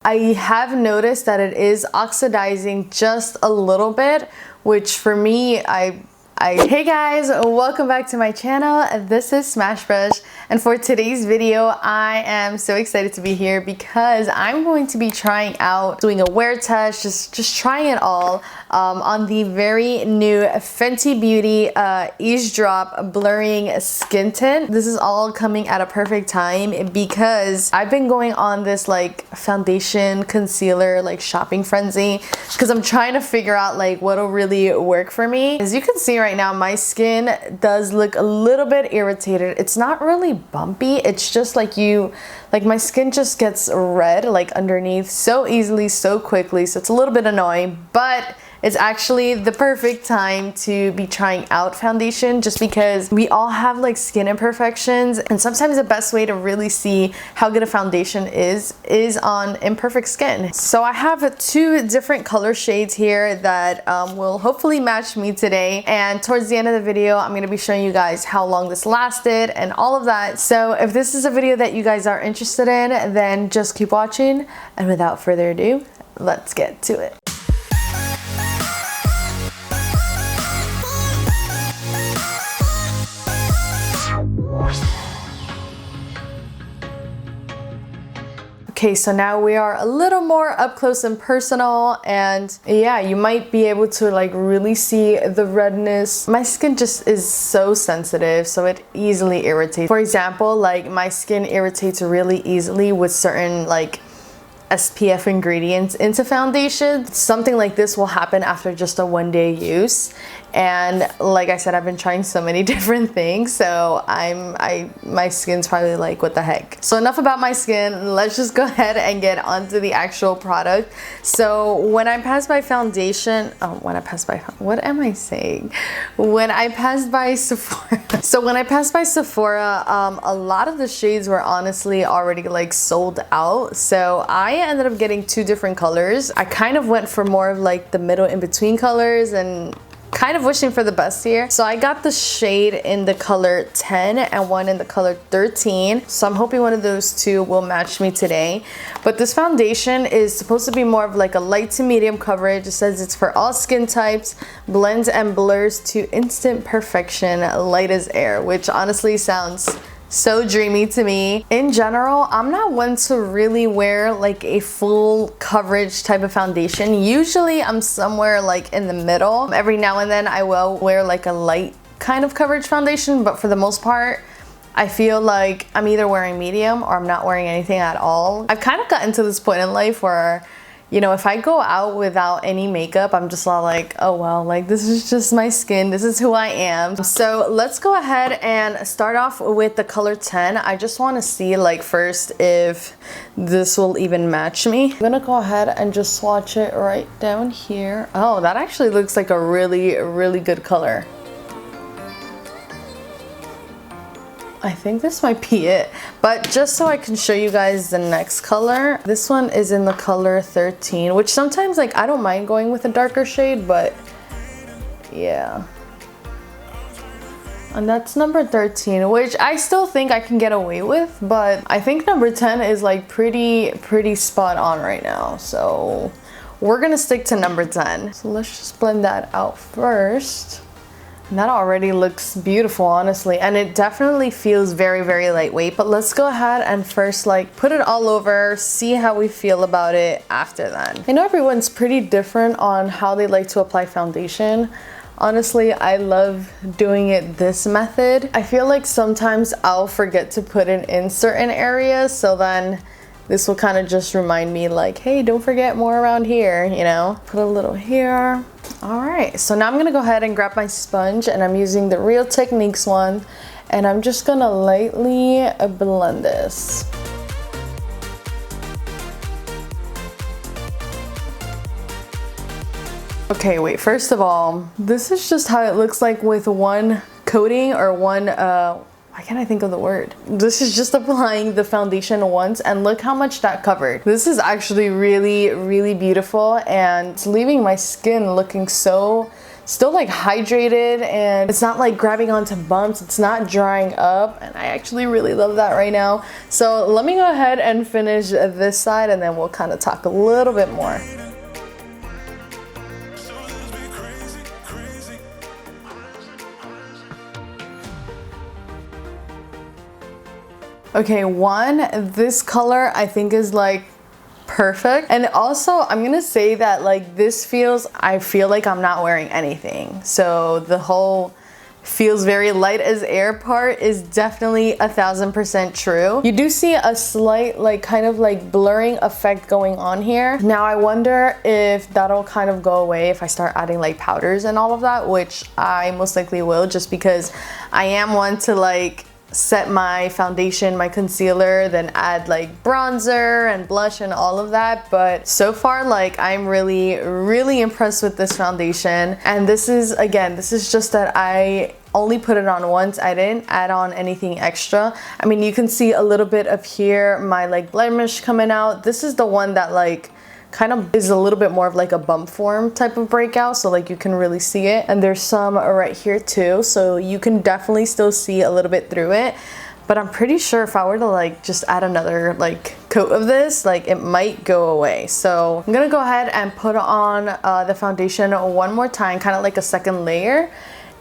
I have noticed that it is oxidizing just a little bit, which for me, Hey guys, welcome back to my channel. This is Smashbrush, and for today's video, I am so excited to be here because I'm going to be trying out, doing a wear test, just trying it all on the very new Fenty Beauty Eaze Drop Blurring Skin Tint. This is all coming at a perfect time because I've been going on this like foundation, concealer, like shopping frenzy because I'm trying to figure out like what'll really work for me. As you can see right now, my skin does look a little bit irritated. It's not really bumpy. It's just like my skin just gets red like underneath so easily, so quickly. So it's a little bit annoying, but it's actually the perfect time to be trying out foundation just because we all have like skin imperfections, and sometimes the best way to really see how good a foundation is on imperfect skin. So I have two different color shades here that will hopefully match me today, and towards the end of the video I'm going to be showing you guys how long this lasted and all of that. So if this is a video that you guys are interested in, then just keep watching, and without further ado, let's get to it. Okay, so now we are a little more up close and personal, and yeah, you might be able to like really see the redness. My skin just is so sensitive, so it easily irritates. For example, like my skin irritates really easily with certain like SPF ingredients into foundation. Something like this will happen after just a one-day use, and like I said, I've been trying so many different things, so my skin's probably like, what the heck. So enough about my skin, let's just go ahead and get onto the actual product. So when I passed by foundation, what am I saying? When I passed by Sephora, so when I passed by Sephora, a lot of the shades were honestly already like sold out, so I ended up getting two different colors. I kind of went for more of like the middle in between colors and kind of wishing for the best here. So I got the shade in the color 10 and one in the color 13. So I'm hoping one of those two will match me today. But this foundation is supposed to be more of like a light to medium coverage. It says it's for all skin types, blends and blurs to instant perfection, light as air, which honestly sounds so dreamy to me. In general, I'm not one to really wear like a full coverage type of foundation. Usually I'm somewhere like in the middle. Every now and then I will wear like a light kind of coverage foundation, but for the most part I feel like I'm either wearing medium or I'm not wearing anything at all. I've kind of gotten to this point in life where, you know, if I go out without any makeup, I'm just all like, oh well, like this is just my skin, this is who I am. So let's go ahead and start off with the color 10. I just want to see like first if this will even match me. I'm gonna go ahead and just swatch it right down here. Oh, that actually looks like a really good color. I think this might be it, but just so I can show you guys the next color, this one is in the color 13, which sometimes like I don't mind going with a darker shade, but yeah. And that's number 13, which I still think I can get away with, but I think number 10 is like pretty spot on right now. So we're gonna stick to number 10. So let's just blend that out first. And that already looks beautiful, honestly, and it definitely feels very lightweight. But let's go ahead and first like put it all over, see how we feel about it after that. I know everyone's pretty different on how they like to apply foundation. Honestly, I love doing it this method. I feel like sometimes I'll forget to put it in certain areas, so then this will kind of just remind me like, hey, don't forget more around here, you know? Put a little here. All right, so now I'm gonna go ahead and grab my sponge, and I'm using the Real Techniques one, and I'm just gonna lightly blend this. Okay, wait, first of all, this is just how it looks like with one coating or one, why can't I think of the word? This is just applying the foundation once, and look how much that covered. This is actually really beautiful, and it's leaving my skin looking so still like hydrated, and it's not like grabbing onto bumps, it's not drying up, and I actually really love that right now. So let me go ahead and finish this side, and then we'll kind of talk a little bit more. Okay, this color I think is like perfect, and also I'm gonna say that like this I feel like I'm not wearing anything, so the whole feels very light as air part is definitely 1000% true. You do see a slight like kind of like blurring effect going on here. Now I wonder if that'll kind of go away if I start adding like powders and all of that, which I most likely will, just because I am one to like set my foundation, my concealer, then add like bronzer and blush and all of that. But so far, like, I'm really impressed with this foundation. And this is just that I only put it on once. I didn't add on anything extra. I mean, you can see a little bit of here, my like blemish coming out. This is the one that like kind of is a little bit more of like a bump form type of breakout, so like you can really see it, and there's some right here too, so you can definitely still see a little bit through it. But I'm pretty sure if I were to like just add another like coat of this, like it might go away. So I'm gonna go ahead and put on the foundation one more time, kind of like a second layer,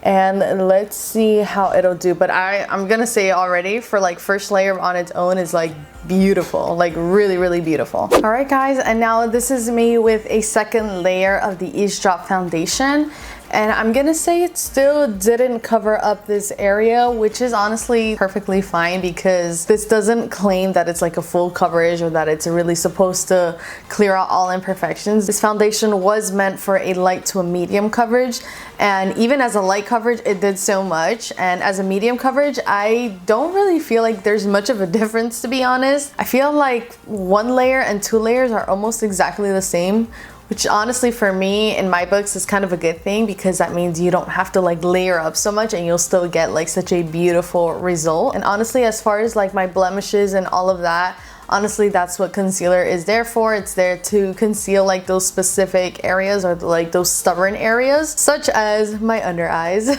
and let's see how it'll do. But I'm gonna say already, for like first layer on its own is like beautiful, like really beautiful. All right guys, and now this is me with a second layer of the Eaze Drop foundation, and I'm gonna say it still didn't cover up this area, which is honestly perfectly fine, because this doesn't claim that it's like a full coverage or that it's really supposed to clear out all imperfections. This foundation was meant for a light to a medium coverage, and even as a light coverage it did so much, and as a medium coverage I don't really feel like there's much of a difference, to be honest. I feel like one layer and two layers are almost exactly the same, which honestly for me in my books is kind of a good thing, because that means you don't have to like layer up so much and you'll still get like such a beautiful result. And honestly, as far as like my blemishes and all of that, honestly that's what concealer is there for. It's there to conceal like those specific areas, or like those stubborn areas, such as my under eyes.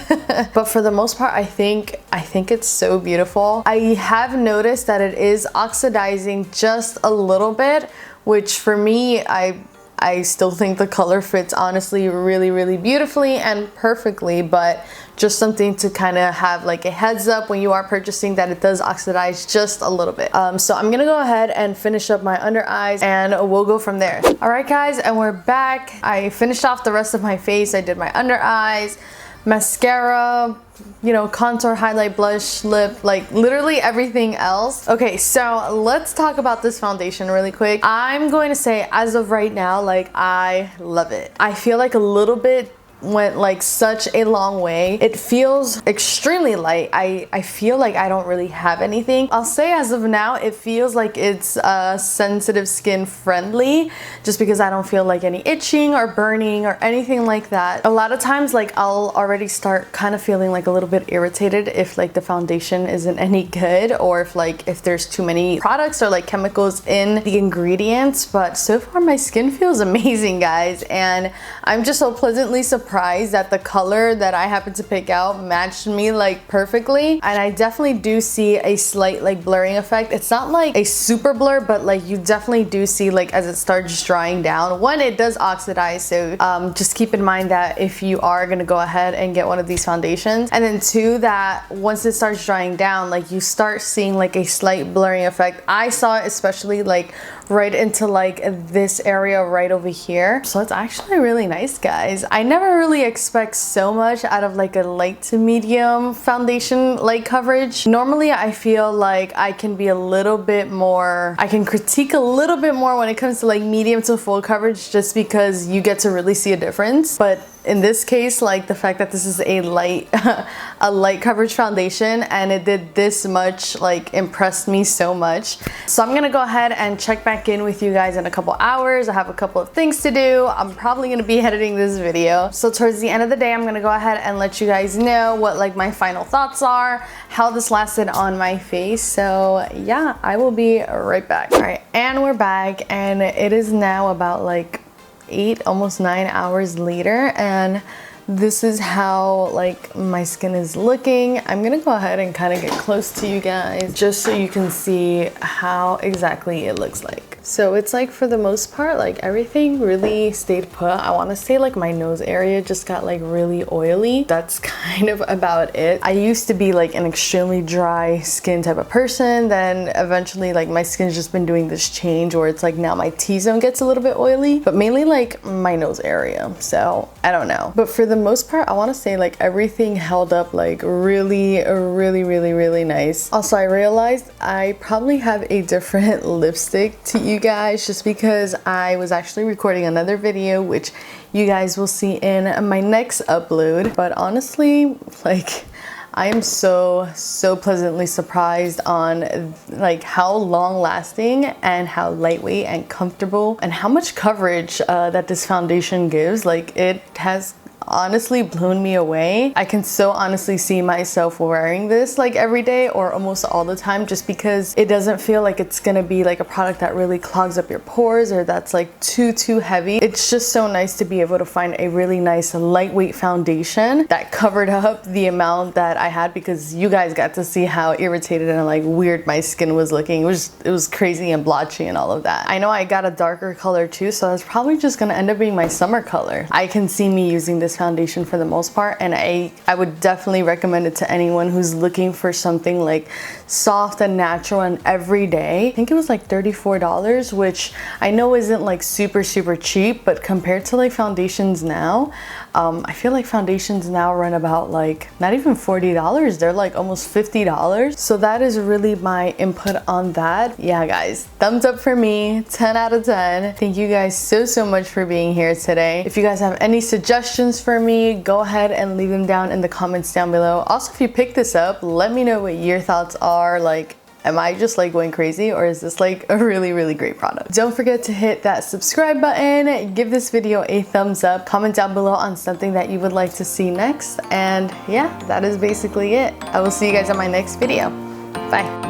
But for the most part, I think it's so beautiful. I have noticed that it is oxidizing just a little bit, which for me, I still think the color fits honestly really beautifully and perfectly, but just something to kind of have like a heads up when you are purchasing, that it does oxidize just a little bit. So I'm gonna go ahead and finish up my under eyes, and we'll go from there. All right guys, and we're back. I finished off the rest of my face. I did my under eyes, mascara, you know, contour, highlight, blush, lip, like literally everything else. Okay, so let's talk about this foundation really quick. I'm going to say, as of right now, like I love it. I feel like a little bit went like such a long way. It feels extremely light. I feel like I don't really have anything. I'll say as of now it feels like it's sensitive skin friendly, just because I don't feel like any itching or burning or anything like that. A lot of times like I'll already start kind of feeling like a little bit irritated if like the foundation isn't any good, or if there's too many products or like chemicals in the ingredients. But so far my skin feels amazing, guys, and I'm just so pleasantly surprised that the color that I happened to pick out matched me like perfectly. And I definitely do see a slight like blurring effect. It's not like a super blur, but like you definitely do see like as it starts drying down. One, it does oxidize, so just keep in mind that if you are gonna go ahead and get one of these foundations. And then two, that once it starts drying down, like you start seeing like a slight blurring effect. I saw it especially like right into like this area right over here. So it's actually really nice, guys. I never really expect so much out of like a light to medium foundation light coverage. Normally I feel like I can be a little bit more, I can critique a little bit more when it comes to like medium to full coverage, just because you get to really see a difference. But in this case, like the fact that this is a light a light coverage foundation and it did this much, like impressed me so much. So I'm gonna go ahead and check back in with you guys in a couple hours. I have a couple of things to do. I'm probably gonna be editing this video, so towards the end of the day I'm gonna go ahead and let you guys know what like my final thoughts are, how this lasted on my face. So yeah, I will be right back. All right, and we're back, and it is now about like 8, almost 9 hours later, and this is how like my skin is looking. I'm gonna go ahead and kind of get close to you guys just so you can see how exactly it looks like. So it's like for the most part, like everything really stayed put. I want to say like my nose area just got like really oily. That's kind of about it. I used to be like an extremely dry skin type of person. Then eventually like my skin's just been doing this change where it's like now my T-zone gets a little bit oily, but mainly like my nose area. So I don't know. But for the most part, I want to say like everything held up like really nice. Also, I realized I probably have a different lipstick to you guys just because I was actually recording another video which you guys will see in my next upload. But honestly, like I am so pleasantly surprised on like how long lasting and how lightweight and comfortable and how much coverage that this foundation gives. Like it has honestly blown me away. I can so honestly see myself wearing this like every day or almost all the time just because it doesn't feel like it's gonna be like a product that really clogs up your pores or that's like too heavy. It's just so nice to be able to find a really nice lightweight foundation that covered up the amount that I had, because you guys got to see how irritated and like weird my skin was looking. It was crazy and blotchy and all of that. I know I got a darker color too, so that's probably just gonna end up being my summer color. I can see me using this foundation for the most part, and I would definitely recommend it to anyone who's looking for something like soft and natural and everyday. I think it was like $34, which I know isn't like super cheap, but compared to like foundations now, I feel like foundations now run about like not even $40. They're like almost $50. So that is really my input on that. Yeah guys, thumbs up for me, 10 out of 10. Thank you guys so much for being here today. If you guys have any suggestions for me, go ahead and leave them down in the comments down below. Also, if you pick this up, let me know what your thoughts are. Like, am I just like going crazy, or is this like a really great product? Don't forget to hit that subscribe button, give this video a thumbs up, comment down below on something that you would like to see next, and yeah, that is basically it. I will see you guys on my next video. Bye.